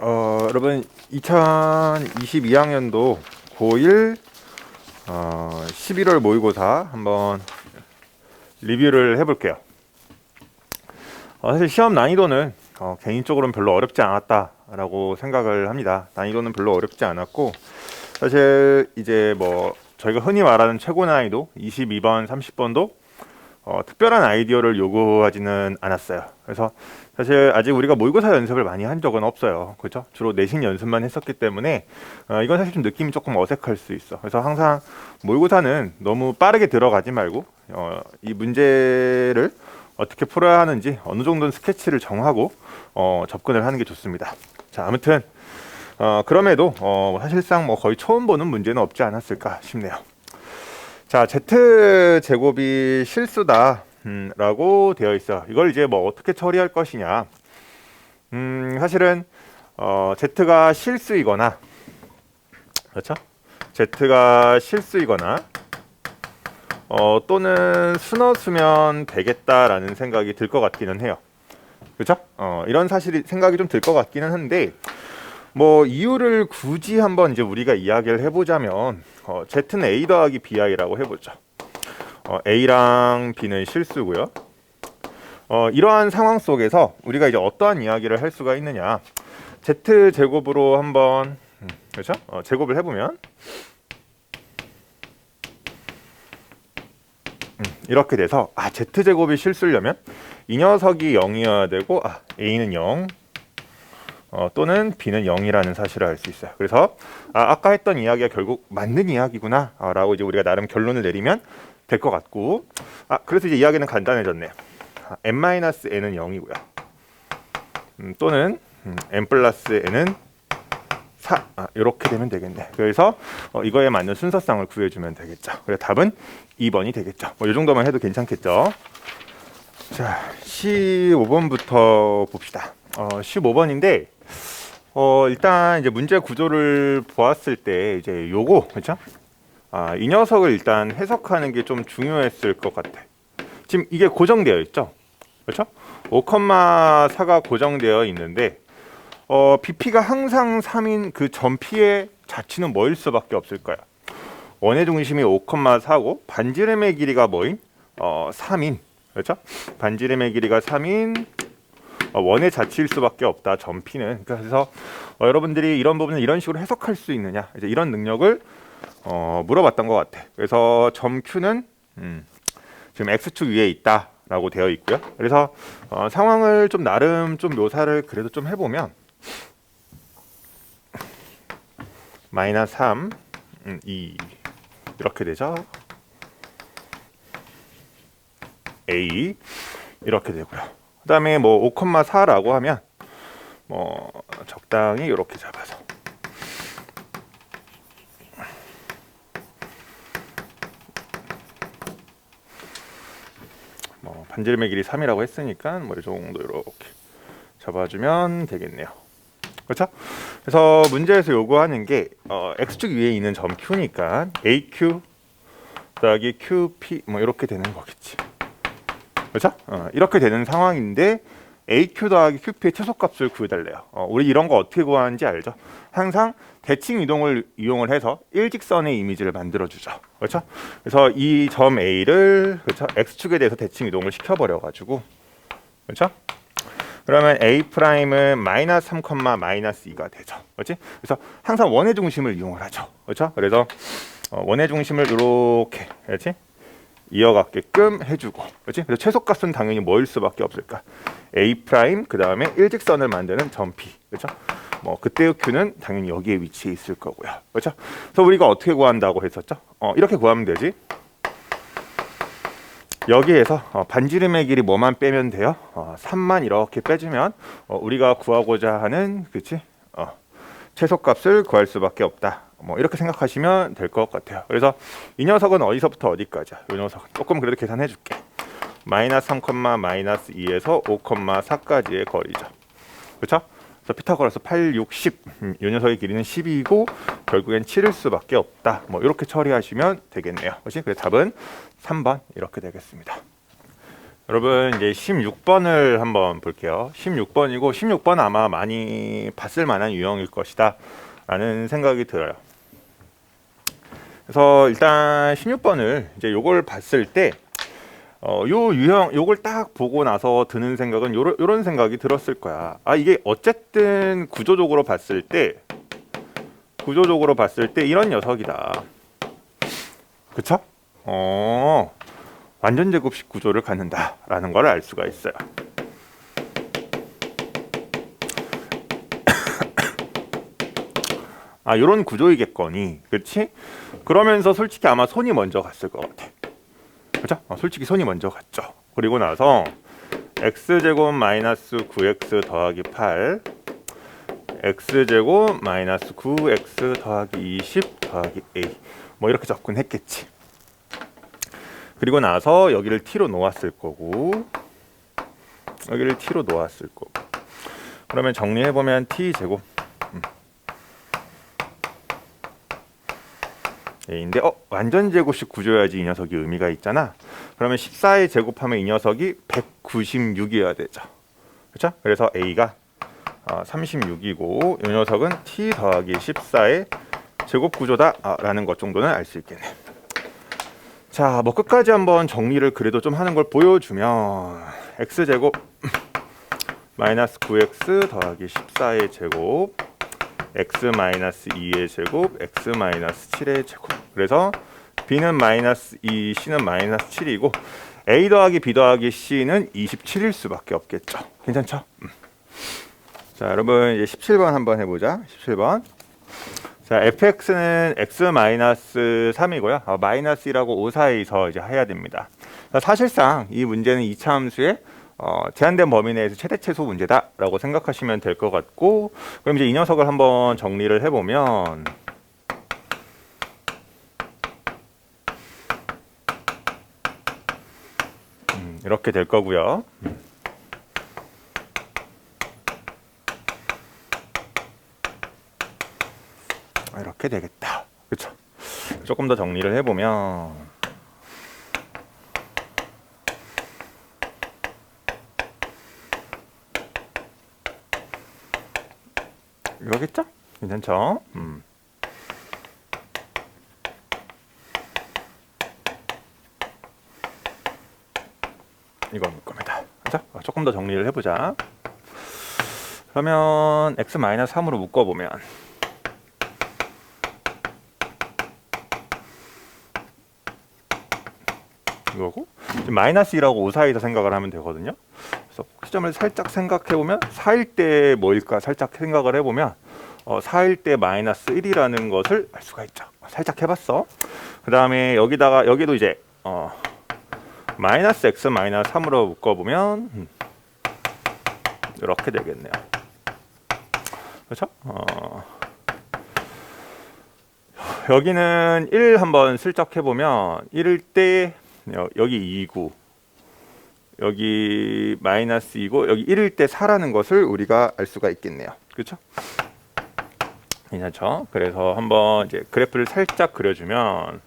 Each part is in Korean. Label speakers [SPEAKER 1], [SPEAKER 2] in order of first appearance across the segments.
[SPEAKER 1] 여러분 2022학년도 고1 11월 모의고사 한번 리뷰를 해볼게요. 사실 시험 난이도는 개인적으로는 별로 어렵지 않았다라고 생각을 합니다. 난이도는 별로 어렵지 않았고, 사실 이제 뭐 저희가 흔히 말하는 최고 난이도 22번, 30번도 특별한 아이디어를 요구하지는 않았어요. 그래서 사실 아직 우리가 모의고사 연습을 많이 한 적은 없어요. 그렇죠? 주로 내신 연습만 했었기 때문에 이건 사실 좀 느낌이 조금 어색할 수 있어. 그래서 항상 모의고사는 너무 빠르게 들어가지 말고 이 문제를 어떻게 풀어야 하는지 어느 정도는 스케치를 정하고 접근을 하는 게 좋습니다. 자, 아무튼 그럼에도 사실상 뭐 거의 처음 보는 문제는 없지 않았을까 싶네요. 자, Z제곱이 실수다 라고 되어 있어. 이걸 이제 뭐 어떻게 처리할 것이냐. 사실은 Z가 실수이거나, 그렇죠? Z가 실수이거나 또는 순어수면 되겠다라는 생각이 들 것 같기는 해요. 그렇죠? 이런 생각이 좀 들 것 같기는 한데, 뭐 이유를 굳이 한번 이제 우리가 이야기를 해보자면 Z는 A 더하기 BI라고 해보죠. A랑 B는 실수고요. 이러한 상황 속에서 우리가 이제 어떠한 이야기를 할 수가 있느냐. Z제곱으로 한번 그렇죠? 제곱을 해보면 이렇게 돼서 Z제곱이 실수려면 이 녀석이 0이어야 되고 A는 0 또는 B는 0이라는 사실을 알 수 있어요. 그래서 아까 했던 이야기가 결국 맞는 이야기구나 라고 이제 우리가 나름 결론을 내리면 될 것 같고, 그래서 이제 이야기는 간단해졌네요. n-n은 0이고요. 또는 n 플러스 n은 4 이렇게 되면 되겠네. 그래서 이거에 맞는 순서상을 구해주면 되겠죠. 그래서 답은 2번이 되겠죠. 이 정도만 해도 괜찮겠죠. 자, 15번부터 봅시다. 15번인데 일단 이제 문제 구조를 보았을 때 이제 요거 그렇죠? 이 녀석을 일단 해석하는 게 좀 중요했을 것 같아. 지금 이게 고정되어 있죠, 그렇죠? 5,4가 고정되어 있는데 BP가 항상 3인 그 전피의 자치는 뭐일 수밖에 없을까요? 원의 중심이 5,4고 반지름의 길이가 뭐인? 3인, 그렇죠? 반지름의 길이가 3인 원의 자치일 수밖에 없다. 전피는. 그래서 여러분들이 이런 부분을 이런 식으로 해석할 수 있느냐, 이제 이런 능력을 물어봤던 것 같아. 그래서 점 Q는 지금 X축 위에 있다라고 되어 있고요. 그래서 상황을 좀 나름 좀 묘사를 그래도 좀 해보면 마이너스 3, 2 이렇게 되죠. A 이렇게 되고요. 그 다음에 뭐 5,4라고 하면 뭐 적당히 이렇게 잡아서 뭐 반지름의 길이 3이라고 했으니까 뭐 이 정도 이렇게 잡아주면 되겠네요. 그렇죠? 그래서 문제에서 요구하는 게 X축 위에 있는 점 Q니까 AQ 더하기 QP 뭐 이렇게 되는 거겠지. 그렇죠? 이렇게 되는 상황인데 AQ 더하기 QP의 최소값을 구해달래요. 우리 이런 거 어떻게 구하는지 알죠? 항상 대칭 이동을 이용을 해서 일직선의 이미지를 만들어주죠. 그렇죠? 그래서 이 점 A를 그렇죠? X축에 대해서 대칭 이동을 시켜버려가지고 그렇죠? 그러면 A''은 마이너스 3, 마이너스 2가 되죠. 그렇지? 그래서 항상 원의 중심을 이용을 하죠. 그렇죠? 그래서 원의 중심을 이렇게 그렇지? 이어가게끔 해주고, 그렇지? 그래서 최소값은 당연히 뭐일 수밖에 없을까? A' 그 다음에 일직선을 만드는 점 P, 그렇죠? 뭐 그때의 Q는 당연히 여기에 위치해 있을 거고요, 그렇죠? 그래서 우리가 어떻게 구한다고 했었죠? 이렇게 구하면 되지. 여기에서 반지름의 길이 뭐만 빼면 돼요? 3만 이렇게 빼주면 우리가 구하고자 하는 그렇지? 최소값을 구할 수밖에 없다. 뭐 이렇게 생각하시면 될 것 같아요. 그래서 이 녀석은 어디서부터 어디까지야? 이 녀석은 조금 그래도 계산해 줄게. 마이너스 3, 마이너스 2에서 5,4까지의 거리죠. 그렇죠? 그래서 피타고라스 8, 6, 10. 이 녀석의 길이는 10이고 결국엔 7일 수밖에 없다. 뭐 이렇게 처리하시면 되겠네요. 그렇지? 그래서 답은 3번 이렇게 되겠습니다. 여러분 이제 16번을 한번 볼게요. 16번이고 16번 아마 많이 봤을 만한 유형일 것이다 라는 생각이 들어요. 그래서 일단 16번을 이제 요걸 봤을 때 요 유형 요걸 딱 보고 나서 드는 생각은 요런 생각이 들었을 거야. 아, 이게 어쨌든 구조적으로 봤을 때 이런 녀석이다. 그쵸? 완전 제곱식 구조를 갖는다라는 걸 알 수가 있어요. 아, 요런 구조이겠거니, 그렇지? 그러면서 솔직히 아마 손이 먼저 갔을 것 같아. 그죠? 솔직히 손이 먼저 갔죠. 그리고 나서 x제곱 마이너스 9x 더하기 8 x제곱 마이너스 9x 더하기 20 더하기 a 뭐 이렇게 접근했겠지. 그리고 나서 여기를 t로 놓았을 거고 여기를 t로 놓았을 거고 그러면 정리해보면 t제곱 a인데 완전 제곱식 구조여야지 이 녀석이 의미가 있잖아. 그러면 14에 제곱하면 이 녀석이 196이어야 되죠. 그렇죠? 그래서 a가 36이고 이 녀석은 t 더하기 14의 제곱 구조다 라는 것 정도는 알 수 있겠네. 자, 뭐 끝까지 한번 정리를 그래도 좀 하는 걸 보여주면 x제곱 마이너스 9x 더하기 14의 제곱 x 마이너스 2의 제곱 x 마이너스 7의 제곱. 그래서 b는 마이너스 2, c는 마이너스 7이고 a 더하기 b 더하기 c는 27일 수밖에 없겠죠. 괜찮죠? 자, 여러분 이제 17번 한번 해보자. 17번. 자, fx는 x 마이너스 3이고요. 마이너스 1하고 5 사이에서 이제 해야 됩니다. 사실상 이 문제는 이차함수의 제한된 범위 내에서 최대 최소 문제다라고 생각하시면 될 것 같고, 그럼 이제 이 녀석을 한번 정리를 해보면 이렇게 될 거고요. 이렇게 되겠다. 그렇죠? 조금 더 정리를 해보면 이거겠죠? 괜찮죠? 이거일 겁니다. 자, 조금 더 정리를 해보자. 그러면 x-3으로 묶어보면 이거고 마이너스 1하고 5 사이에서 생각을 하면 되거든요. 그래서 시점을 살짝 생각해보면 4일 때 뭐일까 살짝 생각을 해보면 4일 때 마이너스 1이라는 것을 알 수가 있죠. 살짝 해봤어. 그 다음에 여기도 이제 마이너스 x 마이너스 3으로 묶어보면 이렇게 되겠네요. 그렇죠? 여기는 1 한번 슬쩍 해보면 1일 때 여기 2고 여기 마이너스 2고 여기 1일 때 4라는 것을 우리가 알 수가 있겠네요. 그렇죠? 괜찮죠? 그래서 한번 이제 그래프를 살짝 그려주면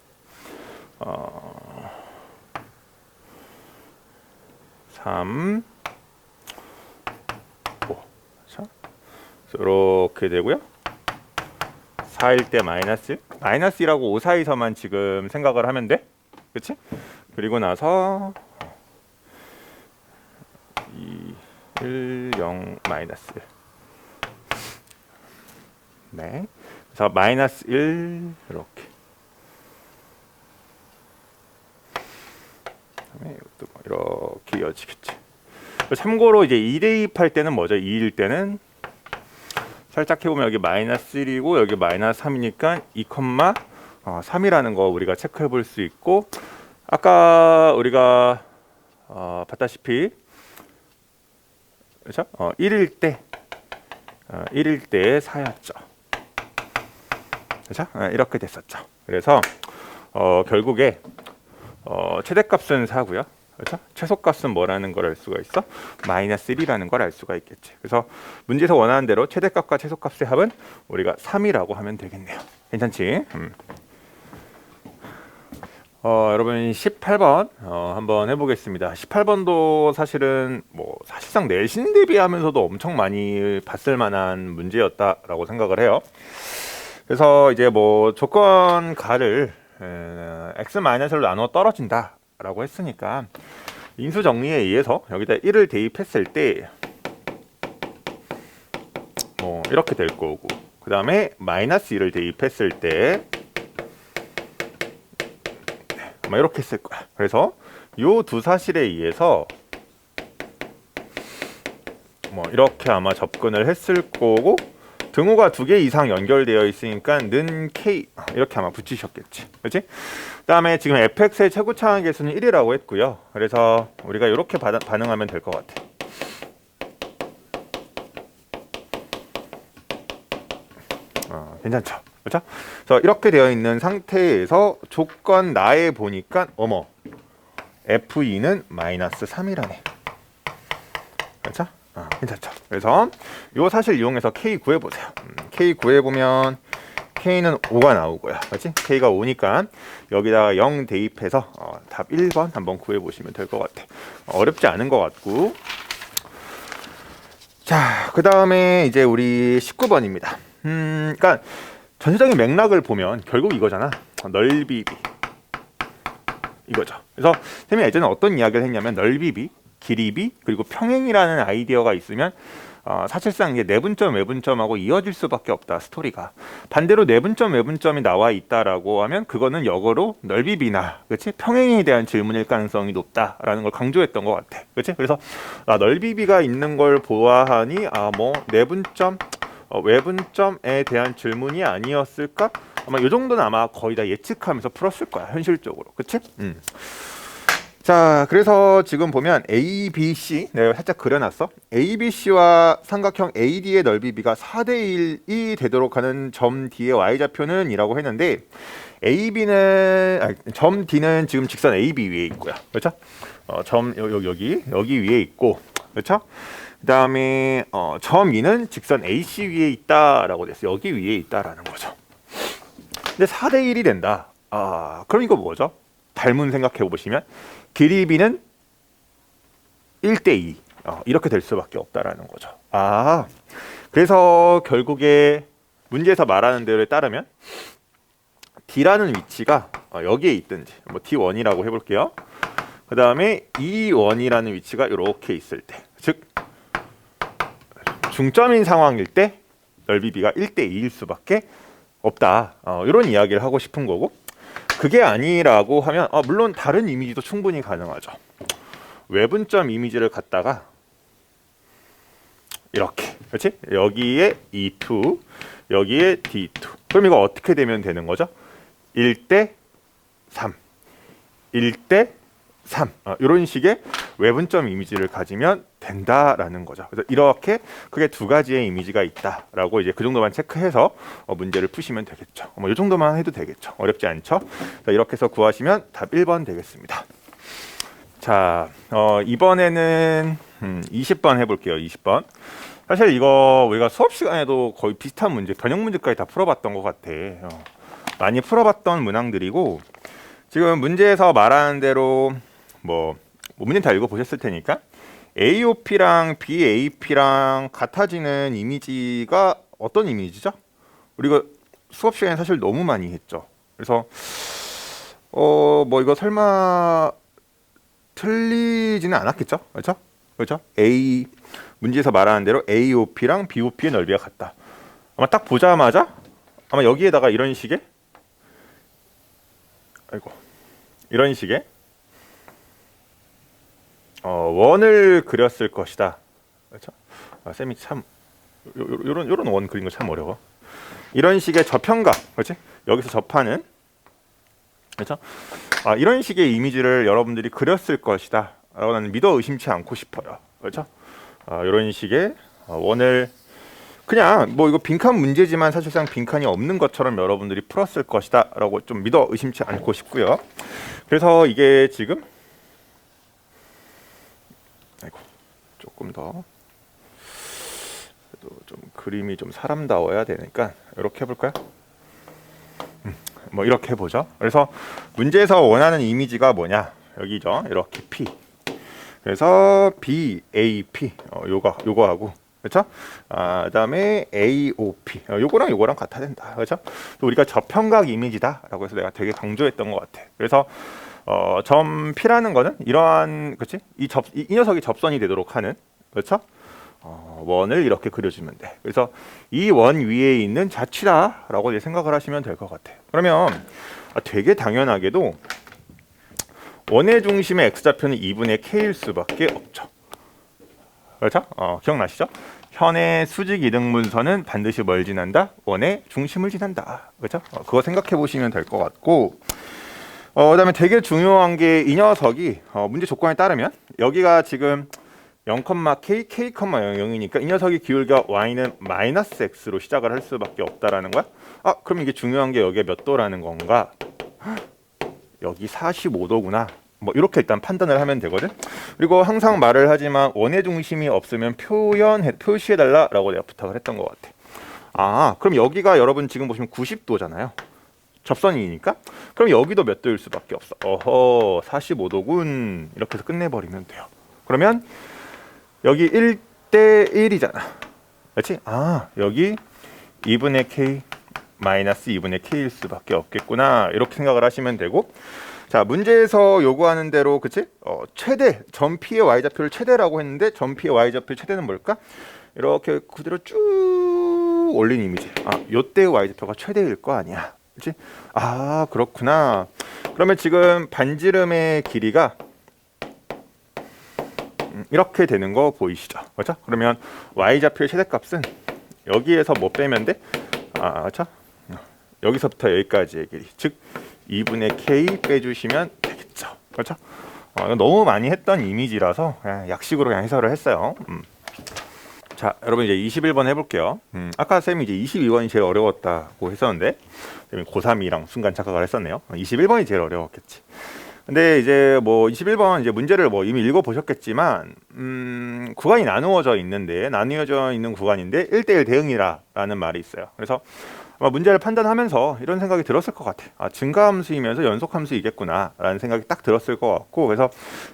[SPEAKER 1] 3 5 그렇죠? 이렇게 되고요. 4일 때 마이너스 1하고 5 사이에서만 지금 생각을 하면 돼. 그렇지? 그리고 나서 2, 1, 0, 마이너스 1. 네. 그래서 마이너스 1 이렇게. 그다음에 이것도 이렇게 이어지겠지. 참고로 이제 2 대입할 때는 뭐죠? 2일 때는 살짝 해보면 여기 마이너스 1이고 여기 마이너스 3이니까 2,3이라는 거 우리가 체크해 볼 수 있고, 아까 우리가 봤다시피 그렇죠? 1일 때 4였죠. 그렇죠? 이렇게 됐었죠. 그래서 결국에 최대값은 4고요. 그렇죠? 최소값은 뭐라는 걸 알 수가 있어? 마이너스 1이라는 걸 알 수가 있겠지. 그래서 문제에서 원하는 대로 최대값과 최소값의 합은 우리가 3이라고 하면 되겠네요. 괜찮지? 여러분 18번 한번 해보겠습니다. 18번도 사실은 뭐 사실상 내신 대비하면서도 엄청 많이 봤을 만한 문제였다라고 생각을 해요. 그래서 이제 뭐 조건 가를 x-1로 나누어 떨어진다라고 했으니까 인수 정리에 의해서 여기다 1을 대입했을 때 뭐 이렇게 될 거고, 그 다음에 마이너스 1을 대입했을 때 아마 이렇게 했을 거야. 그래서 요 두 사실에 의해서 뭐 이렇게 아마 접근을 했을 거고, 등호가 2개 이상 연결되어 있으니까 는 k 이렇게 아마 붙이셨겠지, 그렇지? 그다음에 지금 fx의 최고차항 계수는 1이라고 했고요. 그래서 우리가 이렇게 반응하면 될 것 같아. 괜찮죠? 그렇죠? 그래서 이렇게 되어 있는 상태에서 조건 나에 보니까 어머 f2는 마이너스 3이라네. 그렇죠? 괜찮죠? 그래서 요 사실 이용해서 k 구해보세요. k 구해보면 k는 5가 나오고요. 그렇지? k가 5니까 여기다가 0 대입해서 답 1번 한번 구해보시면 될 것 같아. 어렵지 않은 것 같고. 자, 그 다음에 이제 우리 19번입니다. 그러니까 전체적인 맥락을 보면 결국 이거잖아. 넓이비 이거죠. 그래서 쌤이 예전에 어떤 이야기를 했냐면 넓이비, 길이비, 그리고 평행이라는 아이디어가 있으면 사실상 이게 내분점, 외분점하고 이어질 수밖에 없다, 스토리가. 반대로 내분점, 외분점이 나와 있다라고 하면 그거는 역으로 넓이비나, 그렇지? 평행에 대한 질문일 가능성이 높다라는 걸 강조했던 것 같아, 그렇지? 그래서 넓이비가 있는 걸 보아하니 뭐 내분점, 외분점에 대한 질문이 아니었을까? 아마 이 정도는 아마 거의 다 예측하면서 풀었을 거야, 현실적으로, 그렇지? 자, 그래서 지금 보면 A, B, C 내가 살짝 그려놨어. A, B, C와 삼각형 AD의 넓이비가 4대 1이 되도록 하는 점 D의 y좌표는 이라고 했는데, 점 D는 지금 직선 AB 위에 있고요, 그렇죠? 점 여기 위에 있고, 그렇죠? 그 다음에 점 E는 직선 AC 위에 있다라고 됐어요. 여기 위에 있다라는 거죠. 근데 4대 1이 된다. 그럼 이거 뭐죠? 닮은 생각해 보시면 길이비는 1대 2 이렇게 될 수밖에 없다라는 거죠. 그래서 결국에 문제에서 말하는 대로에 따르면 D라는 위치가 여기에 있든지 뭐 D1이라고 해볼게요. 그 다음에 E1이라는 위치가 이렇게 있을 때, 즉 중점인 상황일 때 넓이비가 1대 2일 수밖에 없다. 이런 이야기를 하고 싶은 거고, 그게 아니라고 하면 물론 다른 이미지도 충분히 가능하죠. 외분점 이미지를 갖다가 이렇게, 그렇지? 여기에 E2, 여기에 D2. 그럼 이거 어떻게 되면 되는 거죠? 1대 3, 1대 3 이런 식의 외분점 이미지를 가지면 된다라는 거죠. 그래서 이렇게 크게 두 가지의 이미지가 있다라고 이제 그 정도만 체크해서 문제를 푸시면 되겠죠. 이 정도만 해도 되겠죠. 어렵지 않죠? 자, 이렇게 해서 구하시면 답 1번 되겠습니다. 자, 이번에는 20번 해볼게요. 20번. 사실 이거 우리가 수업 시간에도 거의 비슷한 문제, 변형 문제까지 다 풀어봤던 것 같아. 많이 풀어봤던 문항들이고, 지금 문제에서 말하는 대로 뭐 문제 다 읽어보셨을 테니까 AOP랑 BAP랑 같아지는 이미지가 어떤 이미지죠? 우리가 수업 시간에 사실 너무 많이 했죠. 그래서 뭐 이거 설마 틀리지는 않았겠죠? 그렇죠? 그렇죠? 문제에서 말하는 대로 AOP랑 BOP의 넓이가 같다. 아마 딱 보자마자 아마 여기에다가 이런 식의 이런 식의 원을 그렸을 것이다. 그렇죠? 쌤이 참 요런 원 그린 거 참 어려워. 이런 식의 저평각, 그렇지? 여기서 접하는, 그렇죠? 이런 식의 이미지를 여러분들이 그렸을 것이다. 라고 나는 믿어 의심치 않고 싶어요. 그렇죠? 이런 식의 원을 그냥 뭐 이거 빈칸 문제지만 사실상 빈칸이 없는 것처럼 여러분들이 풀었을 것이다 라고 좀 믿어 의심치 않고 싶고요. 그래서 이게 지금 조금 더 그래도 좀 그림이 좀 사람다워야 되니까 이렇게 해볼까요? 뭐 이렇게 해보죠. 그래서 문제에서 원하는 이미지가 뭐냐? 여기죠. 이렇게 P. 그래서 B, A, P. 요거하고. 그렇죠? 그다음에 AOP. 요거랑 같아야 된다. 그렇죠? 또 우리가 저평각 이미지다라고 해서 내가 되게 강조했던 것 같아. 그래서 점 P라는 거는 이러한, 그렇지? 이 녀석이 접선이 되도록 하는, 그렇죠? 원을 이렇게 그려주면 돼. 그래서 이 원 위에 있는 자취다라고 이제 생각을 하시면 될 것 같아. 그러면 되게 당연하게도 원의 중심의 x좌표는 2분의 k일 수밖에 없죠. 그렇죠? 기억나시죠? 현의 수직 이등분선은 반드시 뭘 지난다? 원의 중심을 지난다. 그렇죠? 그거 생각해 보시면 될 것 같고, 그다음에 되게 중요한 게 이 녀석이 문제 조건에 따르면 여기가 지금 0,k, k, 0,이니까 이 녀석이 기울겨 y는 마이너스 x로 시작을 할 수밖에 없다라는 거야. 그럼 이게 중요한 게 여기에 몇 도라는 건가? 여기 45도구나. 뭐 이렇게 일단 판단을 하면 되거든. 그리고 항상 말을 하지만 원의 중심이 없으면 표시해달라라고 내가 부탁을 했던 것 같아. 그럼 여기가 여러분 지금 보시면 90도잖아요. 접선이니까. 그럼 여기도 몇 도일 수밖에 없어. 45도군. 이렇게 해서 끝내버리면 돼요. 그러면 여기 1대 1이잖아. 그렇지? 여기 2분의 k 마이너스 2분의 k일 수밖에 없겠구나. 이렇게 생각을 하시면 되고, 자, 문제에서 요구하는 대로, 그치? 최대, 점 P의 y좌표를 최대라고 했는데 점 P의 y좌표의 최대는 뭘까? 이렇게 그대로 쭉 올린 이미지. 요때의 y좌표가 최대일 거 아니야. 그치? 그렇구나. 그러면 지금 반지름의 길이가 이렇게 되는 거 보이시죠? 그렇죠? 그러면 y좌표의 최대값은 여기에서 뭐 빼면 돼? 그렇죠? 여기서부터 여기까지의 길이, 즉 2분의 k 빼주시면 되겠죠. 그렇죠? 너무 많이 했던 이미지라서 그냥 약식으로 그냥 해설을 했어요. 자, 여러분 이제 21번 해볼게요. 아까 쌤이 이제 22번이 제일 어려웠다고 했었는데 고3이랑 순간 착각을 했었네요. 21번이 제일 어려웠겠지. 근데 이제 뭐 21번 이제 문제를 뭐 이미 읽어 보셨겠지만 구간이 나누어져 있는 구간인데 1대1 대응이라는 말이 있어요. 그래서 아마 문제를 판단하면서 이런 생각이 들었을 것 같아. 증가함수이면서 연속함수이겠구나 라는 생각이 딱 들었을 것 같고, 그래서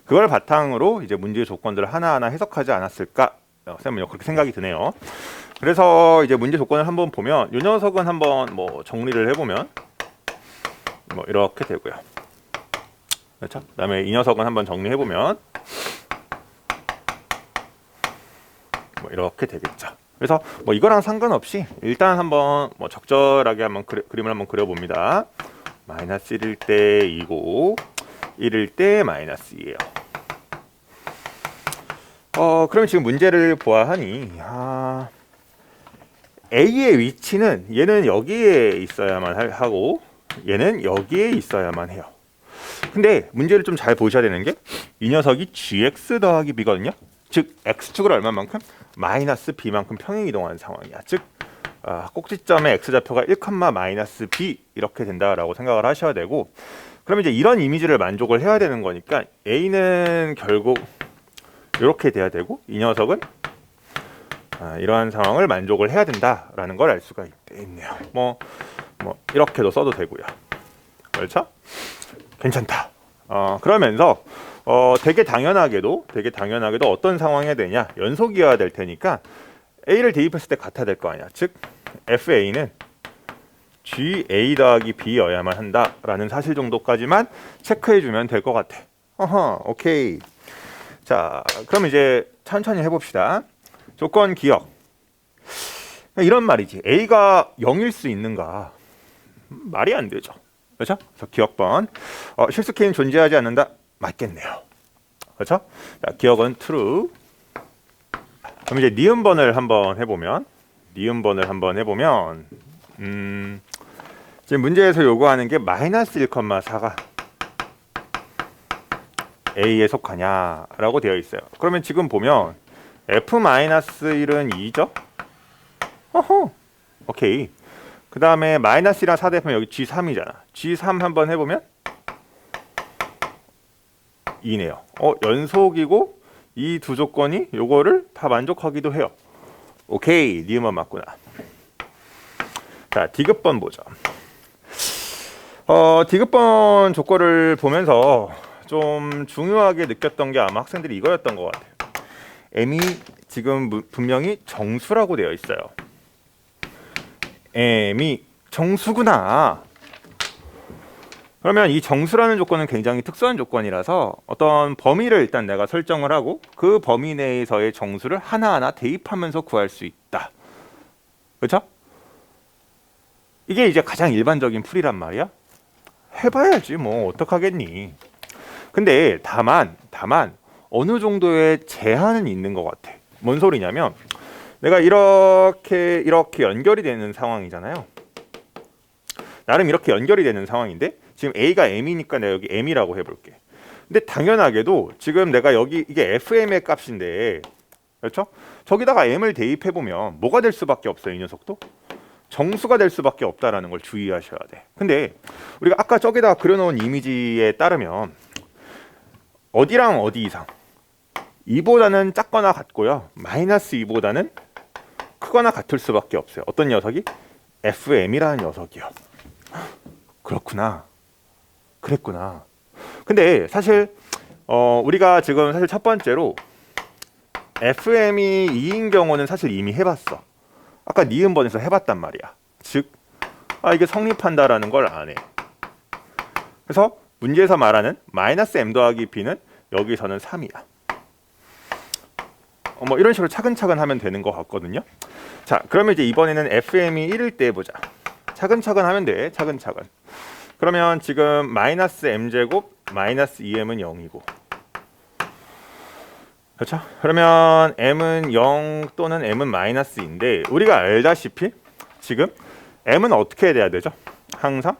[SPEAKER 1] 그걸 바탕으로 이제 문제의 조건들을 하나하나 해석하지 않았을까, 쌤은 그렇게 생각이 드네요. 그래서 이제 문제 조건을 한번 보면 이 녀석은 한번 뭐 정리를 해보면 뭐 이렇게 되고요. 그렇죠? 그다음에 이 녀석은 한번 정리해보면 뭐 이렇게 되겠죠. 그래서 뭐 이거랑 상관없이 일단 한번 뭐 적절하게 한번 그림을 한번 그려봅니다. 마이너스 1일 때 2고 1일 때 마이너스 2예요. 그럼 지금 문제를 보아하니 A의 위치는 얘는 여기에 있어야만 하고 얘는 여기에 있어야만 해요. 근데 문제를 좀 잘 보셔야 되는 게 이 녀석이 gx 더하기 b거든요. 즉 x축을 얼마만큼? 마이너스 b만큼 평행 이동하는 상황이야. 즉 꼭지점의 x좌표가 1, 마이너스 b 이렇게 된다라고 생각을 하셔야 되고, 그러면 이제 이런 이미지를 만족을 해야 되는 거니까 a는 결국 이렇게 돼야 되고 이 녀석은 이러한 상황을 만족을 해야 된다라는 걸 알 수가 있네요. 뭐 이렇게도 써도 되고요. 그렇죠? 괜찮다. 그러면서 되게 당연하게도 어떤 상황이 되냐, 연속이어야 될 테니까 A를 대입했을 때 같아야 될 거 아니야. 즉 FA는 GA 더하기 B여야만 한다라는 사실 정도까지만 체크해주면 될 것 같아. 오케이. 자, 그럼 이제 천천히 해봅시다. 조건 기억. 이런 말이지. A가 0일 수 있는가? 말이 안 되죠. 그렇죠? 그래서 기억번. 실수 K는 존재하지 않는다. 맞겠네요. 그렇죠? 자, 기억은 true. 그럼 이제 니은번을 한번 해보면 지금 문제에서 요구하는 게 마이너스 1,4가 A에 속하냐라고 되어 있어요. 그러면 지금 보면 F-1은 2죠? 오케이. 그 다음에 마이너스랑 4 대입하면 여기 G3이잖아. G3 한번 해보면 2네요. 연속이고 이 두 조건이 요거를 다 만족하기도 해요. 오케이. 니은만 맞구나. 자, 디귿번 보죠. 디귿번 조건을 보면서 좀 중요하게 느꼈던 게 아마 학생들이 이거였던 것 같아요. m이 지금 분명히 정수라고 되어 있어요. m이 정수구나. 그러면 이 정수라는 조건은 굉장히 특수한 조건이라서 어떤 범위를 일단 내가 설정을 하고 그 범위 내에서의 정수를 하나하나 대입하면서 구할 수 있다. 그렇죠? 이게 이제 가장 일반적인 풀이란 말이야. 해봐야지 뭐 어떡하겠니. 근데 다만 어느 정도의 제한은 있는 것 같아. 뭔 소리냐면 내가 이렇게 연결이 되는 상황이잖아요. 나름 이렇게 연결이 되는 상황인데 지금 A가 M이니까 내가 여기 M이라고 해볼게. 근데 당연하게도 지금 내가 여기 이게 FM의 값인데 그렇죠? 저기다가 M을 대입해보면 뭐가 될 수밖에 없어요. 이 녀석도 정수가 될 수밖에 없다라는 걸 주의하셔야 돼. 근데 우리가 아까 저기다가 그려놓은 이미지에 따르면 어디랑 어디 이상 2보다는 작거나 같고요. 마이너스 2보다는 크거나 같을 수밖에 없어요. 어떤 녀석이? FM이라는 녀석이요. 그렇구나. 그랬구나. 근데 사실 우리가 지금 사실 첫 번째로 FM이 2인 경우는 사실 이미 해봤어. 아까 니은번에서 해봤단 말이야. 즉 이게 성립한다라는 걸 안 해. 그래서 문제에서 말하는 마이너스 m 더하기 b는 여기서는 3이야. 뭐 이런 식으로 차근차근 하면 되는 것 같거든요. 자, 그러면 이제 이번에는 FM이 1일 때 해보자. 차근차근 하면 돼. 차근차근. 그러면 지금 마이너스 m제곱 마이너스 2m은 0이고 그렇죠? 그러면 m은 0 또는 m은 마이너스인데 우리가 알다시피 지금 m은 어떻게 돼야 되죠? 항상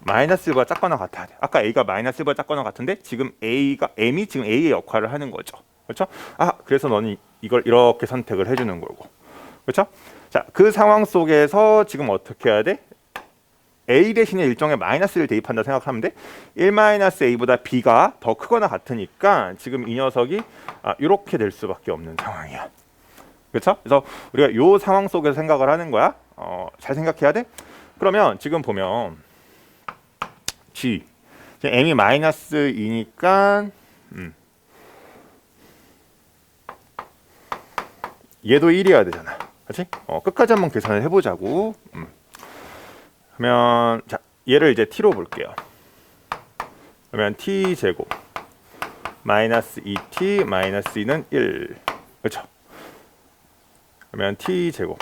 [SPEAKER 1] 마이너스 1보다 작거나 같아야 돼. 아까 a가 마이너스 1보다 작거나 같은데 지금 m이 지금 a의 역할을 하는 거죠. 그렇죠? 그래서 너는 이걸 이렇게 선택을 해주는 거고. 그렇죠? 자, 그 상황 속에서 지금 어떻게 해야 돼? a 대신에 일종의 마이너스를 대입한다 생각하면 돼. 1-a보다 b가 더 크거나 같으니까 지금 이 녀석이 이렇게 될 수밖에 없는 상황이야. 그렇죠? 그래서 우리가 이 상황 속에서 생각을 하는 거야. 잘 생각해야 돼. 그러면 지금 보면 g m이 마이너스 2니까 얘도 1이어야 되잖아. 그렇지? 끝까지 한번 계산을 해보자고. 그러면 자, 얘를 이제 t로 볼게요. 그러면 t 제곱 마이너스 2t 마이너스 2는 1. 그렇죠? 그러면 t 제곱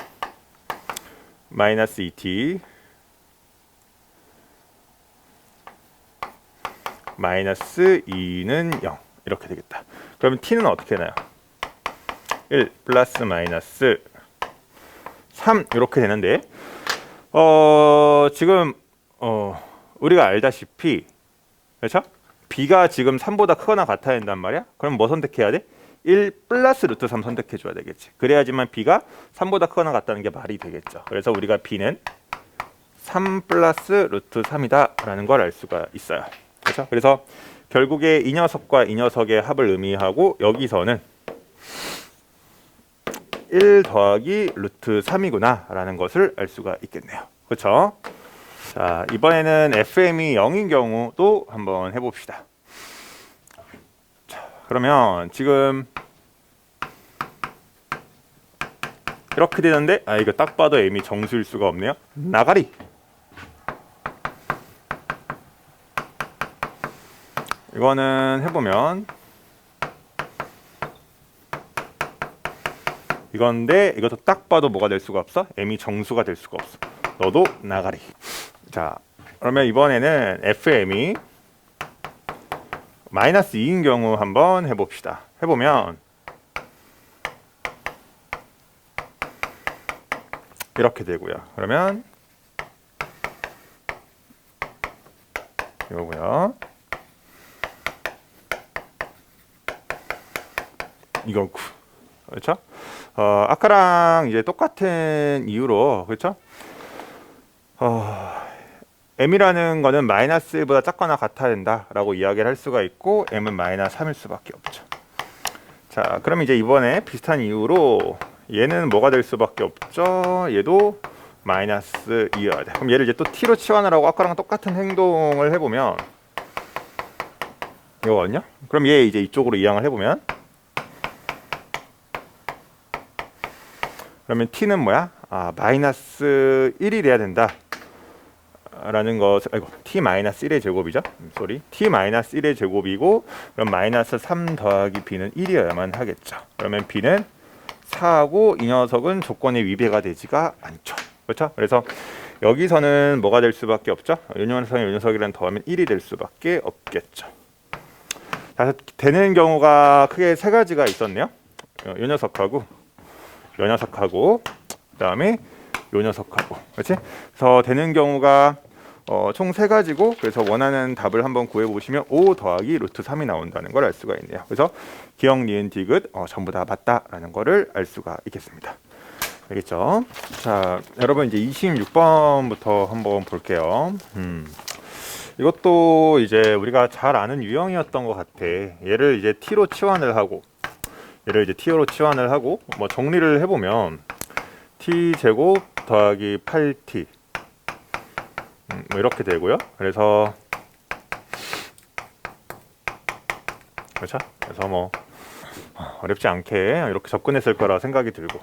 [SPEAKER 1] 마이너스 2t 마이너스 2는 0 이렇게 되겠다. 그러면 t는 어떻게 나요? 1 플러스 마이너스 3 이렇게 되는데 지금 우리가 알다시피 그렇죠? b가 지금 3보다 크거나 같아야 된단 말이야. 그럼 뭐 선택해야 돼? 1 플러스 루트 3 선택해 줘야 되겠지. 그래야지만 b가 3보다 크거나 같다는 게 말이 되겠죠. 그래서 우리가 b는 3 플러스 루트 3이다 라는 걸 알 수가 있어요. 그렇죠? 그래서 결국에 이 녀석과 이 녀석의 합을 의미하고 여기서는 1 더하기 루트 3이구나 라는 것을 알 수가 있겠네요. 그렇죠? 자, 이번에는 FM이 0인 경우도 한번 해봅시다. 자, 그러면 지금 이렇게 되는데 이거 딱 봐도 M이 정수일 수가 없네요. 나가리. 이거는 해보면 이건데 이것도 딱 봐도 뭐가 될 수가 없어? m이 정수가 될 수가 없어. 너도 나가리. 자, 그러면 이번에는 fm이 마이너스 2인 경우 한번 해봅시다. 해보면 이렇게 되고요. 그러면 이거고요. 이거고. 그렇죠? 아까랑 이제 똑같은 이유로 그렇죠? m이라는 거는 마이너스 1보다 작거나 같아야 된다라고 이야기를 할 수가 있고 m은 마이너스 3일 수밖에 없죠. 자, 그럼 이제 이번에 비슷한 이유로 얘는 뭐가 될 수밖에 없죠? 얘도 마이너스 2여야 돼. 그럼 얘를 이제 또 t로 치환을 하고 아까랑 똑같은 행동을 해보면 이거거든요. 그럼 얘 이제 이쪽으로 이항을 해보면 그러면 t는 뭐야? 마이너스 1이 돼야 된다 라는 것, t 마이너스 1의 제곱이죠. t 마이너스 1의 제곱이고, 그럼 마이너스 3 더하기 b는 1이어야만 하겠죠. 그러면 b는 4하고 이 녀석은 조건에 위배가 되지가 않죠. 그렇죠? 그래서 여기서는 뭐가 될 수밖에 없죠? 이 녀석이랑 이 녀석이랑 더하면 1이 될 수밖에 없겠죠. 자, 되는 경우가 크게 세 가지가 있었네요. 이 녀석하고 이 녀석하고 그다음에 이 녀석하고, 그렇지? 그래서 되는 경우가 총 세 가지고, 그래서 원하는 답을 한번 구해 보시면 5 더하기 루트 3이 나온다는 걸 알 수가 있네요. 그래서 기억, 니은, 디귿 전부 다 맞다라는 거를 알 수가 있겠습니다. 알겠죠? 자, 여러분 이제 26번부터 한번 볼게요. 이것도 이제 우리가 잘 아는 유형이었던 것 같아. 얘를 이제 t로 치환을 하고, 뭐 정리를 해보면 t 제곱 더하기 8t 뭐 이렇게 되고요. 그래서 그렇죠? 그래서 뭐 어렵지 않게 이렇게 접근했을 거라 생각이 들고,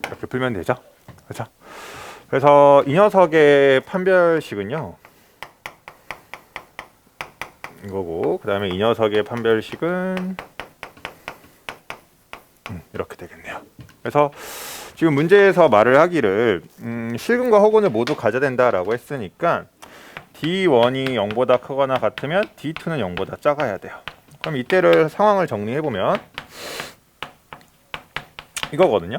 [SPEAKER 1] 이렇게 풀면 되죠. 그렇죠? 그래서 이 녀석의 판별식은요 이거고, 그 다음에 이 녀석의 판별식은 이렇게 되겠네요. 그래서 지금 문제에서 말을 하기를 실근과 허근을 모두 가져야 된다라고 했으니까 D1이 0보다 크거나 같으면 D2는 0보다 작아야 돼요. 그럼 이때를 상황을 정리해보면 이거거든요.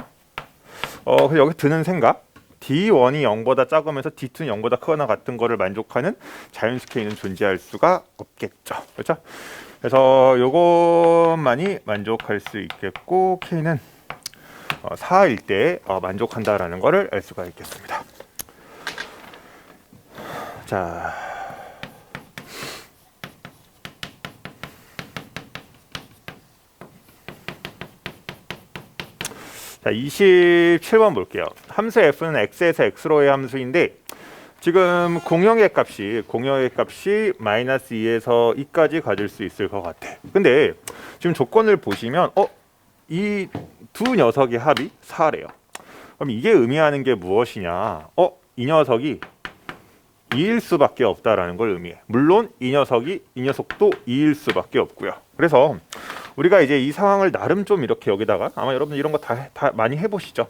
[SPEAKER 1] 그래서 여기 드는 생각, D1이 0보다 작으면서 D2는 0보다 크거나 같은 거를 만족하는 자연수 K는 존재할 수가 없겠죠. 그렇죠? 그래서 요것만이 만족할 수 있겠고, K는 4일 때 만족한다라는 거를 알 수가 있겠습니다. 자, 자 27번 볼게요. 함수 f는 x에서 x로의 함수인데 지금 공역의 값이 마이너스 2에서 2까지 가질 수 있을 것 같아. 근데 지금 조건을 보시면 이 두 녀석의 합이 4래요. 그럼 이게 의미하는 게 무엇이냐? 이 녀석이 2일 수밖에 없다라는 걸 의미해. 물론 이 녀석도 2일 수밖에 없고요. 그래서 우리가 이제 이 상황을 나름 좀 이렇게 여기다가, 아마 여러분 이런 거 다 많이 해보시죠.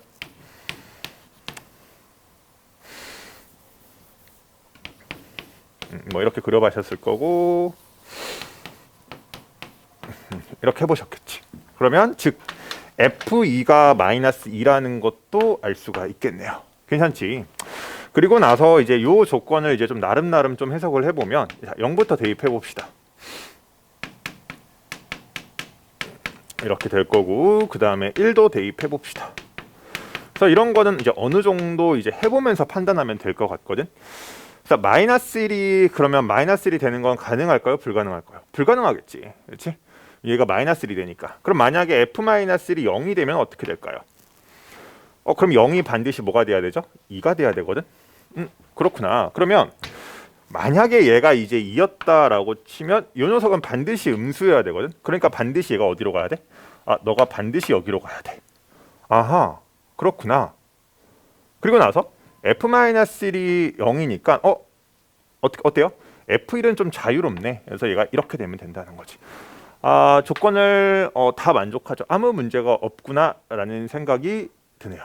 [SPEAKER 1] 뭐 이렇게 그려봤었을 거고 이렇게 해보셨겠지. 그러면 즉 F2가 마이너스 2라는 것도 알 수가 있겠네요. 괜찮지? 그리고 나서 이제 요 조건을 이제 좀 나름 좀 해석을 해보면 0부터 대입해 봅시다. 이렇게 될 거고, 그 다음에 1도 대입해 봅시다. 그래서 이런 거는 이제 어느 정도 이제 해보면서 판단하면 될 것 같거든. 그래서 마이너스 1이 그러면 마이너스 1이 되는 건 가능할까요? 불가능할까요? 불가능하겠지. 그렇지? 얘가 마이너스 1이 되니까. 그럼 만약에 f-1이 0이 되면 어떻게 될까요? 그럼 0이 반드시 뭐가 돼야 되죠? 2가 돼야 되거든. 그렇구나. 그러면 만약에 얘가 이제 2였다라고 치면 이 녀석은 반드시 음수여야 되거든. 그러니까 반드시 얘가 어디로 가야 돼? 너가 반드시 여기로 가야 돼. 아하, 그렇구나. 그리고 나서 f-1이 0이니까 어때요? f1은 좀 자유롭네. 그래서 얘가 이렇게 되면 된다는 거지. 조건을 다 만족하죠. 아무 문제가 없구나라는 생각이 드네요.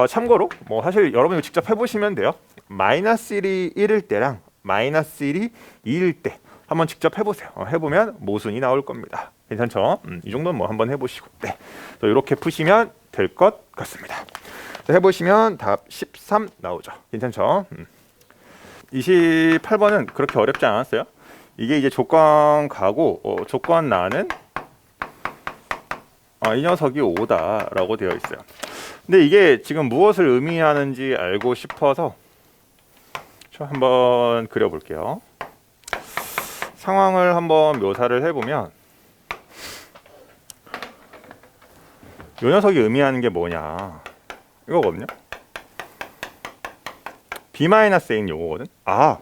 [SPEAKER 1] 참고로 뭐 사실 여러분이 직접 해보시면 돼요. 마이너스 1이 1일 때랑 마이너스 1이 2일 때 한번 직접 해보세요. 해보면 모순이 나올 겁니다. 괜찮죠? 이 정도는 뭐 한번 해보시고, 네, 또 이렇게 푸시면 될 것 같습니다. 해보시면 답 13 나오죠. 괜찮죠? 28번은 그렇게 어렵지 않았어요. 이게 이제 조건 가고 조건 나는 이 녀석이 5다라고 되어 있어요. 근데 이게 지금 무엇을 의미하는지 알고 싶어서 한번 그려볼게요. 상황을 한번 묘사를 해보면 이 녀석이 의미하는 게 뭐냐 이거거든요. B-A인 요거거든. 아,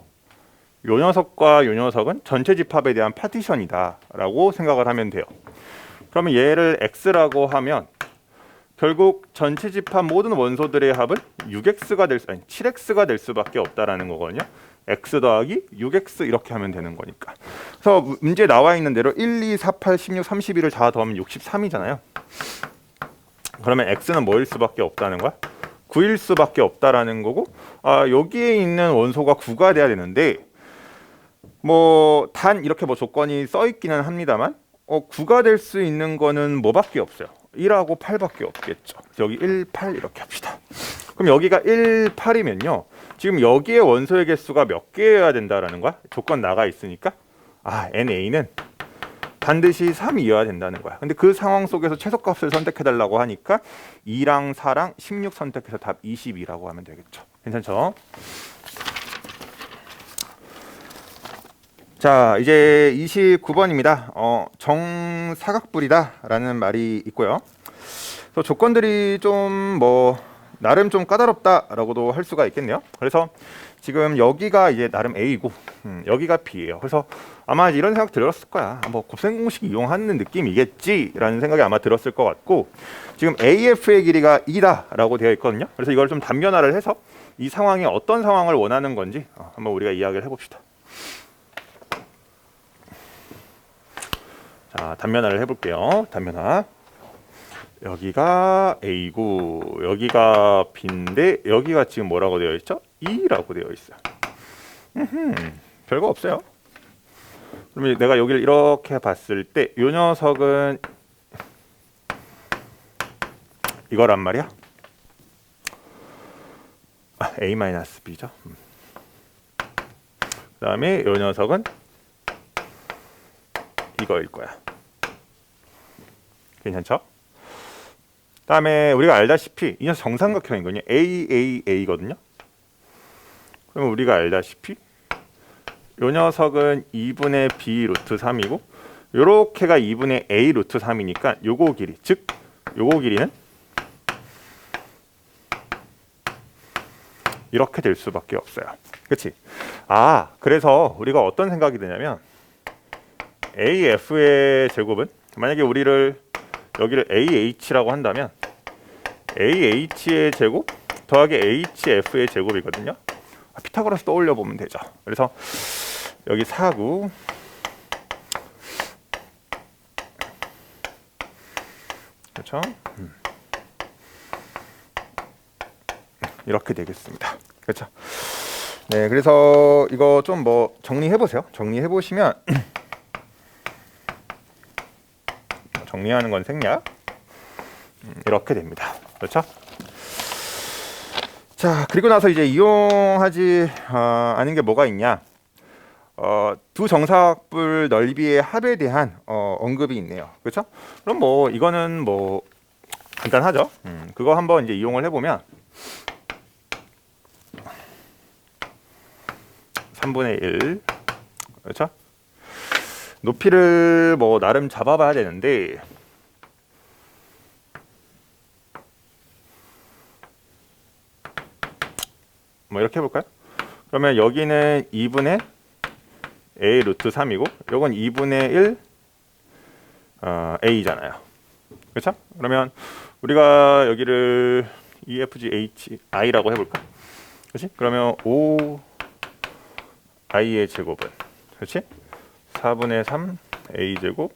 [SPEAKER 1] 요 녀석과 요 녀석은 전체 집합에 대한 파티션이다 라고 생각을 하면 돼요. 그러면 얘를 X라고 하면 결국 전체 집합 모든 원소들의 합은 6X가 될 수, 아니 7X가 될 수밖에 없다라는 거거든요. X 더하기 6X 이렇게 하면 되는 거니까. 그래서 문제에 나와 있는 대로 1, 2, 4, 8, 16, 31을 다 더하면 63이잖아요. 그러면 X는 뭐일 수밖에 없다는 거야? 9일 수밖에 없다라는 거고, 아, 여기에 있는 원소가 9가 돼야 되는데 뭐 단 이렇게 뭐 조건이 써 있기는 합니다만 9가 될 수 있는 거는 뭐밖에 없어요. 1하고 8밖에 없겠죠. 여기 1, 8 이렇게 합시다. 그럼 여기가 1, 8이면요. 지금 여기에 원소의 개수가 몇 개여야 된다라는 거야? 조건 나가 있으니까. 아, NA는 반드시 3이어야 된다는 거야. 근데 그 상황 속에서 최소값을 선택해 달라고 하니까 2랑 4랑 16 선택해서 답 22라고 하면 되겠죠. 괜찮죠? 자, 이제 29번입니다. 정사각뿔이다 라는 말이 있고요. 그래서 조건들이 좀 뭐 나름 좀 까다롭다라고도 할 수가 있겠네요. 그래서 지금 여기가 이제 나름 A고 여기가 B예요. 그래서 아마 이런 생각 들었을 거야. 뭐 곱셈 공식 이용하는 느낌이겠지라는 생각이 아마 들었을 것 같고, 지금 AF의 길이가 2다라고 되어 있거든요. 그래서 이걸 좀 단변화를 해서 이 상황이 어떤 상황을 원하는 건지 한번 우리가 이야기를 해봅시다. 자, 단변화를 해볼게요. 단변화. 여기가 A고 여기가 B인데 여기가 지금 뭐라고 되어 있죠? 2라고 되어 있어요. 별거 없어요. 그러면 내가 여기를 이렇게 봤을 때 이 녀석은 이거란 말이야. A-B죠. 그 다음에 이 녀석은 이거일 거야. 괜찮죠? 그다음에 우리가 알다시피 이 녀석 정삼각형이거든요. AAA거든요. 그러면 우리가 알다시피 이 녀석은 2분의 B 루트 3이고 요렇게가 2분의 A 루트 3이니까 요거 길이, 즉 요거 길이는 이렇게 될 수밖에 없어요. 그렇지? 아, 그래서 우리가 어떤 생각이 드냐면 AF의 제곱은 만약에 우리를 여기를 AH라고 한다면 AH의 제곱 더하기 HF의 제곱이거든요. 피타고라스 떠올려 보면 되죠. 그래서 여기 4구 그렇죠? 이렇게 되겠습니다. 그렇죠? 네, 그래서 이거 좀 뭐 정리해 보세요. 정리해 보시면 정리하는 건 생략 이렇게 됩니다. 그렇죠? 자, 그리고 나서 이제 이용하지 않은 게 뭐가 있냐? 두 정사각뿔 넓이의 합에 대한 언급이 있네요. 그렇죠? 그럼 뭐 이거는 뭐 간단하죠. 그거 한번 이제 이용을 해보면 3분의 1 그렇죠? 높이를 뭐 나름 잡아봐야 되는데 뭐 이렇게 해볼까요? 그러면 여기는 2분의 A 루트 3이고 요건 2분의 1 A잖아요. 그렇죠? 그러면 우리가 여기를 EFG HI라고 해볼까? 그렇지? 그러면 5 I의 제곱은 그렇지? 4분의 3 A 제곱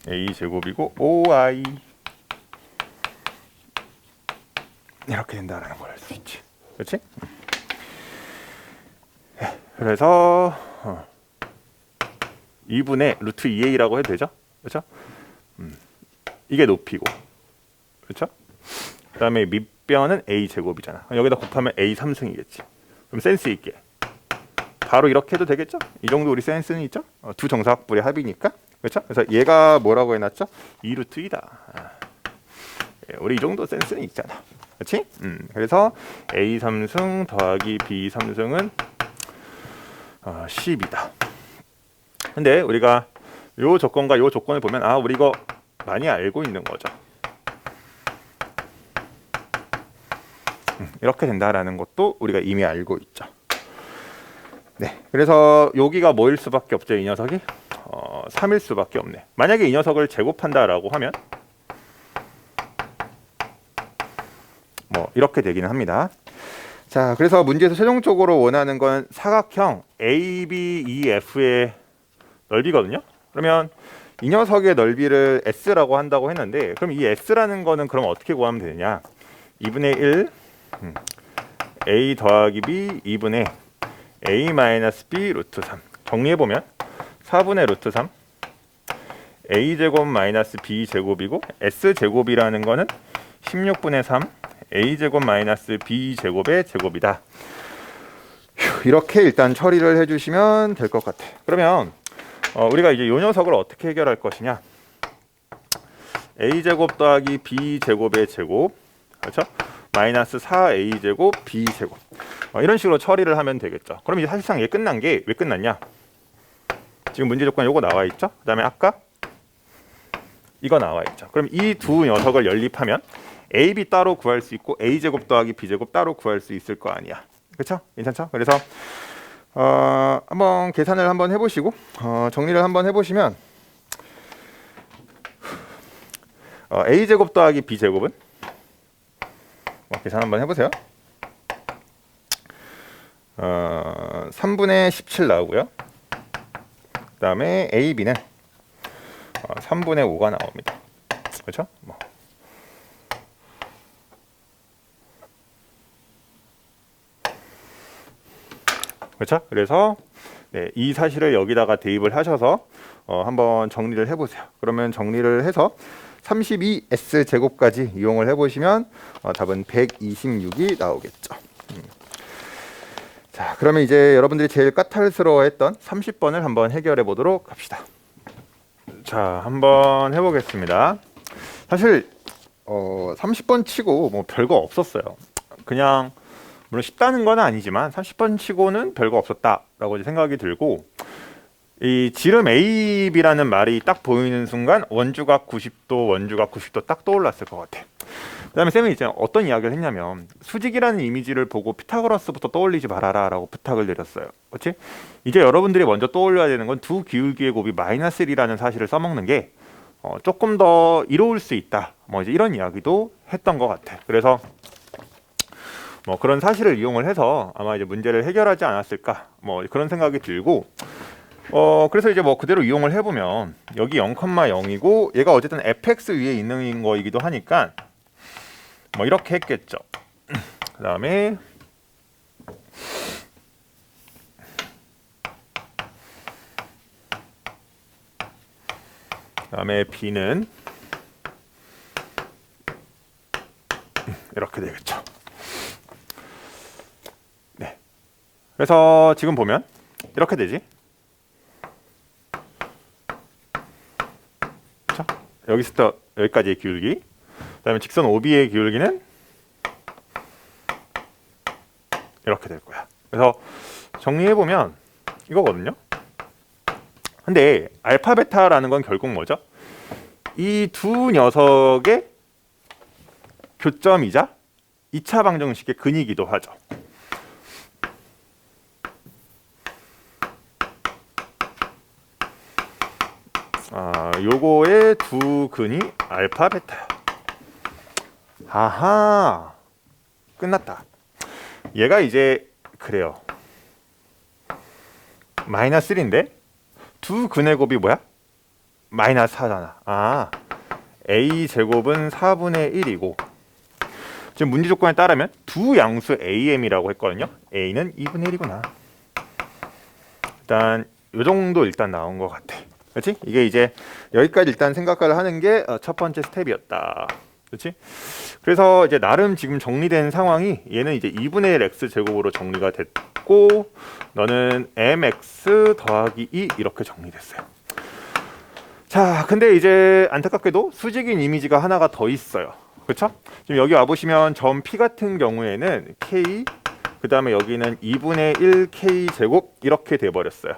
[SPEAKER 1] A 제곱이고 5I 이렇게 된다라는 걸 알 수 있지. 그렇지? 그래서 2분의 루트 2A라고 해도 되죠? 그렇죠? 이게 높이고 그렇죠? 그 다음에 밑변은 A 제곱이잖아. 여기다 곱하면 A 3승이겠지. 그럼 센스 있게 바로 이렇게 해도 되겠죠? 이 정도 우리 센스는 있죠? 두 정사각뿔의 합이니까. 그렇죠? 그래서 얘가 뭐라고 해놨죠? 2루트 2다. 우리 이 정도 센스는 있잖아. 그렇지? 그래서 A 3승 더하기 B 3승은 10이다. 근데 우리가 요 조건과 요 조건을 보면 우리 이거 많이 알고 있는 거죠. 이렇게 된다라는 것도 우리가 이미 알고 있죠. 네, 그래서 여기가 뭐일 수밖에 없죠. 이 녀석이 3일 수밖에 없네. 만약에 이 녀석을 제곱한다라고 하면 뭐 이렇게 되기는 합니다. 자, 그래서 문제에서 최종적으로 원하는 건 사각형 ABEF의 넓이거든요. 그러면 이 녀석의 넓이를 S라고 한다고 했는데, 그럼 이 S라는 거는 그럼 어떻게 구하면 되느냐? 2분의 1 A 더하기 B 2분의 A 마이너스 B 루트 3. 정리해보면 4분의 루트 3 A 제곱 마이너스 B 제곱이고, S 제곱이라는 거는 16분의 3 A 제곱 마이너스 B 제곱의 제곱이다. 이렇게 일단 처리를 해주시면 될 것 같아. 그러면 우리가 이제 이 녀석을 어떻게 해결할 것이냐? A 제곱 더하기 B 제곱의 제곱, 그렇죠? 마이너스 4A 제곱 B 제곱, 이런 식으로 처리를 하면 되겠죠. 그럼 이제 사실상 얘 끝난 게 왜 끝났냐? 지금 문제 조건에 요거 나와 있죠. 그다음에 아까 이거 나와 있죠. 그럼 이 두 녀석을 연립하면 A, B 따로 구할 수 있고 A 제곱 더하기 B 제곱 따로 구할 수 있을 거 아니야. 그렇죠? 괜찮죠? 그래서 한번 계산을 한번 해보시고 정리를 한번 해보시면 A 제곱 더하기 B 제곱은 계산 한번 해보세요. 3분의 17 나오고요. 그 다음에 A, B는 3분의 5가 나옵니다. 그렇죠? 그렇죠? 그래서 네, 이 사실을 여기다가 대입을 하셔서 한번 정리를 해보세요. 그러면 정리를 해서 32S 제곱까지 이용을 해보시면 답은 126이 나오겠죠. 자, 그러면 이제 여러분들이 제일 까탈스러워했던 30번을 한번 해결해 보도록 합시다. 자, 한번 해보겠습니다. 사실 30번 치고 뭐 별거 없었어요. 그냥 물론 쉽다는 건 아니지만 30번 치고는 별거 없었다라고 생각이 들고, 이 지름 AB라는 말이 딱 보이는 순간 원주각 90도, 원주각 90도 딱 떠올랐을 것 같아. 그 다음에 쌤이 이제 어떤 이야기를 했냐면, 수직이라는 이미지를 보고 피타고라스부터 떠올리지 말아라 라고 부탁을 드렸어요. 그렇지? 이제 여러분들이 먼저 떠올려야 되는 건 두 기울기의 곱이 마이너스 1이라는 사실을 써먹는 게 조금 더 이로울 수 있다, 뭐 이제 이런 이야기도 했던 것 같아. 그래서 뭐 그런 사실을 이용을 해서 아마 이제 문제를 해결하지 않았을까, 뭐 그런 생각이 들고, 그래서 이제 뭐 그대로 이용을 해보면 여기 0,0이고 얘가 어쨌든 fx 위에 있는 거이기도 하니까 뭐 이렇게 했겠죠. 그 다음에 b는 이렇게 되겠죠. 네. 그래서 지금 보면 이렇게 되지. 여기서부터 여기까지의 기울기, 그 다음에 직선 OB의 기울기는 이렇게 될 거야. 그래서 정리해보면 이거거든요. 근데 알파 베타라는 건 결국 뭐죠? 이 두 녀석의 교점이자 2차 방정식의 근이기도 하죠. 요거의 두 근이 알파 베타야. 아하, 끝났다. 얘가 이제 그래요. 마이너스 1인데 두 근의 곱이 뭐야? 마이너스 4잖아. A 제곱은 4분의 1이고, 지금 문제 조건에 따르면 두 양수 AM이라고 했거든요. A는 2분의 1이구나. 일단 요 정도 일단 나온 것 같아. 그렇지? 이게 이제 여기까지 일단 생각을 하는 게 첫 번째 스텝이었다. 그렇지? 그래서 이제 나름 지금 정리된 상황이, 얘는 이제 2분의 1 x 제곱으로 정리가 됐고, 너는 mx 더하기 2 이렇게 정리됐어요. 자, 근데 이제 안타깝게도 수직인 이미지가 하나가 더 있어요. 그렇죠? 지금 여기 와 보시면 점 P 같은 경우에는 K, 그 다음에 여기는 2분의 1 K 제곱 이렇게 돼 버렸어요.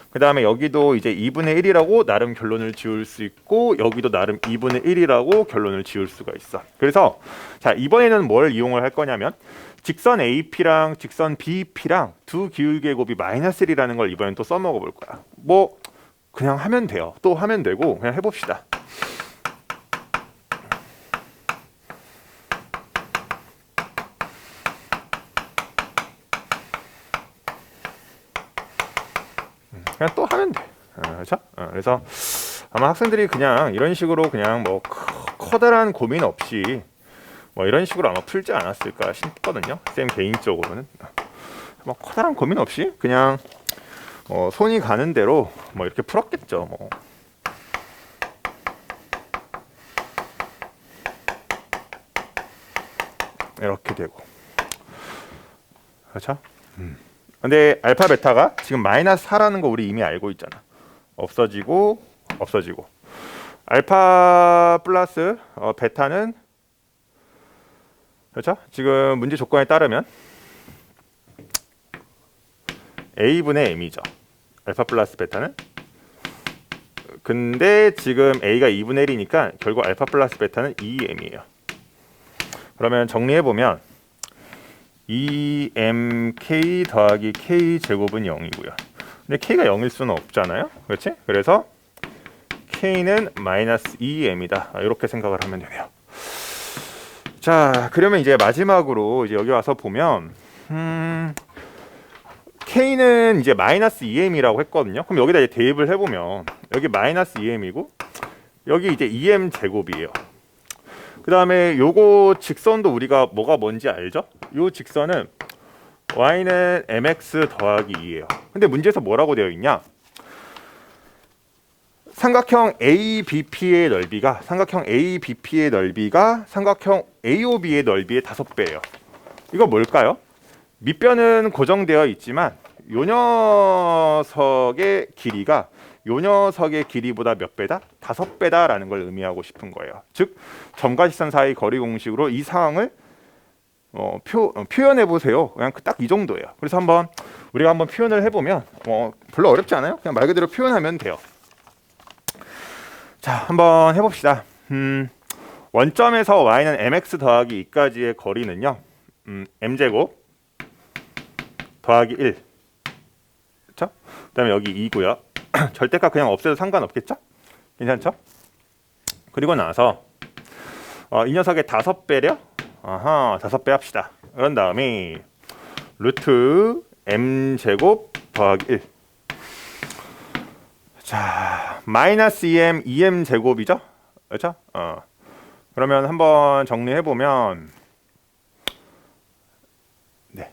[SPEAKER 1] 그 다음에 여기도 이제 2분의 1이라고 나름 결론을 지을 수 있고, 여기도 나름 2분의 1이라고 결론을 지을 수가 있어. 그래서 자, 이번에는 뭘 이용을 할 거냐면 직선 AP랑 직선 BP랑 두 기울계곱이 마이너스 1이라는 걸 이번엔 또 써먹어 볼 거야. 뭐 그냥 하면 돼요. 또 하면 되고 그냥 해봅시다. 그냥 또 하면 돼. 그렇죠? 그래서 아마 학생들이 그냥 이런 식으로 그냥 뭐 커다란 고민 없이 뭐 이런 식으로 아마 풀지 않았을까 싶거든요. 쌤 개인적으로는 뭐 커다란 고민 없이 그냥 손이 가는 대로 뭐 이렇게 풀었겠죠. 뭐 이렇게 되고, 그렇죠? 근데 알파 베타가 지금 마이너스 4라는 거 우리 이미 알고 있잖아. 없어지고 없어지고. 알파 플러스 베타는, 그렇죠? 지금 문제 조건에 따르면 A분의 M이죠. 알파 플러스 베타는. 근데 지금 A가 2분의 1이니까 결국 알파 플러스 베타는 2M이에요. 그러면 정리해보면 2mk 더하기 k 제곱은 0이고요. 근데 k가 0일 수는 없잖아요. 그렇지? 그래서 k는 마이너스 2m이다. 이렇게 생각을 하면 되네요. 자, 그러면 이제 마지막으로 이제 여기 와서 보면 k는 이제 마이너스 2m이라고 했거든요. 그럼 여기다 이제 대입을 해보면 여기 마이너스 2m이고 여기 이제 2m 제곱이에요. 그 다음에 요거 직선도 우리가 뭐가 뭔지 알죠? 요 직선은 y는 mx 더하기 2예요. 근데 문제에서 뭐라고 되어 있냐? 삼각형 ABP의 넓이가 삼각형 AOB의 넓이의 5배예요. 이거 뭘까요? 밑변은 고정되어 있지만 요 녀석의 길이가 요 녀석의 길이보다 몇 배다? 5배다라는 걸 의미하고 싶은 거예요. 즉 점과 직선 사이 거리 공식으로 이 상황을 표현해 보세요. 그냥 딱 이 정도예요. 그래서 우리가 한번 표현을 해보면 별로 어렵지 않아요. 그냥 말 그대로 표현하면 돼요. 자, 한번 해봅시다. 원점에서 y는 mx 더하기 2까지의 거리는요, m제곱 더하기 1. 그렇죠? 그다음에 여기 2고요. 절대값 그냥 없애도 상관없겠죠? 괜찮죠? 그리고 나서 이 녀석의 5배려? 5배 합시다. 그런 다음에 루트 m제곱 더하기 1. 자, 마이너스 2m 제곱이죠? 그렇죠? 그러면 한번 정리해 보면 네.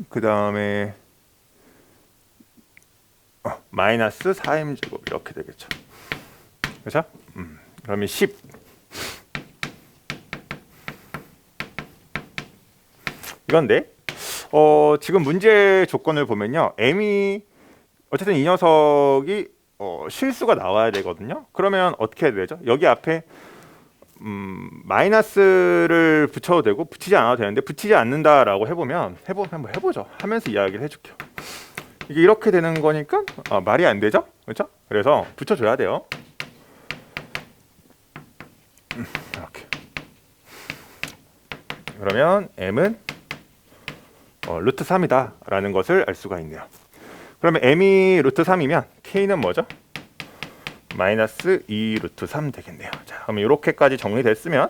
[SPEAKER 1] 그 다음에 마이너스 4m 제곱 이렇게 되겠죠. 그렇죠? 그러면 10. 이건데 지금 문제 조건을 보면요, m이 어쨌든 이 녀석이 실수가 나와야 되거든요. 그러면 어떻게 해야 되죠? 여기 앞에 마이너스를 붙여도 되고 붙이지 않아도 되는데 붙이지 않는다라고 해보면 한번 해보죠. 하면서 이야기를 해줄게요. 이게 이렇게 되는 거니까 말이 안 되죠, 그렇죠? 그래서 붙여줘야 돼요. 이렇게. 그러면 m은 루트 3이다 라는 것을 알 수가 있네요. 그러면 m이 루트 3이면 k는 뭐죠? 마이너스 2 루트 3 되겠네요. 자, 그러면 이렇게까지 정리됐으면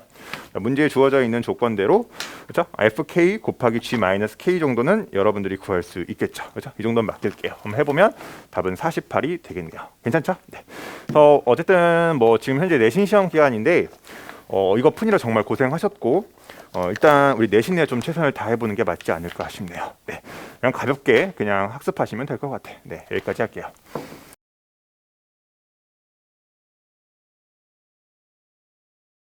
[SPEAKER 1] 문제에 주어져 있는 조건대로, 그렇죠? fk 곱하기 g 마이너스 k 정도는 여러분들이 구할 수 있겠죠. 그렇죠? 이 정도는 맡길게요. 한번 해보면 답은 48이 되겠네요. 괜찮죠? 네. 그래서 어쨌든 뭐 지금 현재 내신 시험 기간인데 이거 푸느라 정말 고생하셨고 일단 우리 내신에 좀 최선을 다해보는 게 맞지 않을까 싶네요. 네, 그냥 가볍게 그냥 학습하시면 될 것 같아요. 네, 여기까지 할게요.